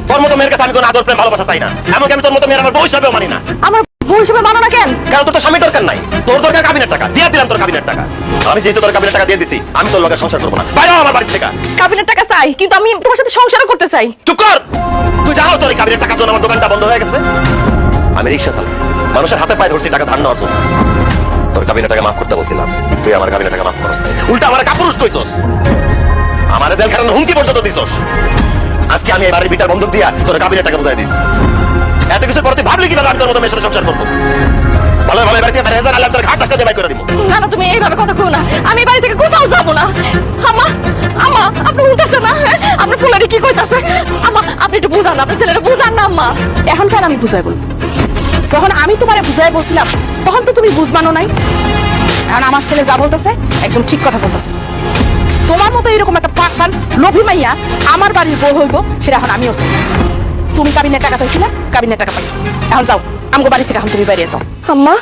তোর মতো মেয়ের কাছে আমি কোনো আদর প্রেম ভালোবাসা চাই না। এমনকি আমি তোর মতো মেয়ের আমার বউ হিসাবেও মানি না। আমার বউ হিসেবে মানো না কেন? কারণ তোর তো স্বামীর দরকার নাই, তোর দরকার কাবিনের টাকা। দিয়ে দিলাম তোর কাবিনের টাকা। আমি যেহেতু তোর কাবিনের টাকা দিয়ে দিছি, আমি তোর লগে সংসার করবো না। বাইরে হ আমার বাড়ি থেকে। কাবিনের টাকা চাই, কিন্তু আমি তোমার সাথে সংসারও করতে চাই। চুপ কর। তুই জানো তোর এই কাবিনের টাকার জন্য আমার দোকানটা বন্ধ হয়ে গেছে। আমি রিক্সা চালাচ্ছি, মানুষের হাতে পায়ে ধরছি টাকা ধার নেওয়ার জন্য। তোর কাবিনের টাকা মাফ করতে বলছিলাম, তুই আমার কাবিনের টাকা মাফ করস নাই, উল্টা আমার কাপুরুষ কইছস, আমার জেল খাটানোর হুমকি পর্যন্ত দিছস। আজকে আমি এই বাড়ির ভিটার বন্ধক দিয়া তোর কাবিনের টাকা বুঝাই দিস। এত কিছু পরে তুই ভাবলি কিভাবে আমি তোর মতো মেয়ের সাথে সংসার করবো? ভালো ভালো বাড়িতে বের হয়ে যা, আল্লাহ তোর ঘাট ধাক্কা দিয়ে বাই করে দিব। না না, তুমি এইভাবে কথা কও না। আমি এই বাড়ি থেকে কোথাও যাবো না। আম্মা, আম্মা, আপনি বুঝতেছেন না? আপনার ফুলারি কি কইতাছে? আম্মা, আপনি একটু বুঝান, আপনার ছেলেটা বুঝান না আম্মা। এখন কেন আমি বুঝাই বলবো? যখন আমি তোমারে বুঝাই বলছিলাম তখন তো তুমি বুঝবানো নাই। এখন আমার ছেলে যা বলতেছে একদম ঠিক কথা বলতেছে। তোমার মতো এরকম একটা পাষাণ লোভী মাইয়া আমার বাড়ির বউ হইব, সেটা এখন আমিও চাই। তুমি কাবিনের টাকা চাইছিলে, কাবিনের টাকা পাইছো। এখন যাও আমগো বাড়ি থেকে, এখন তুমি বাইরে যাও। আম্মা,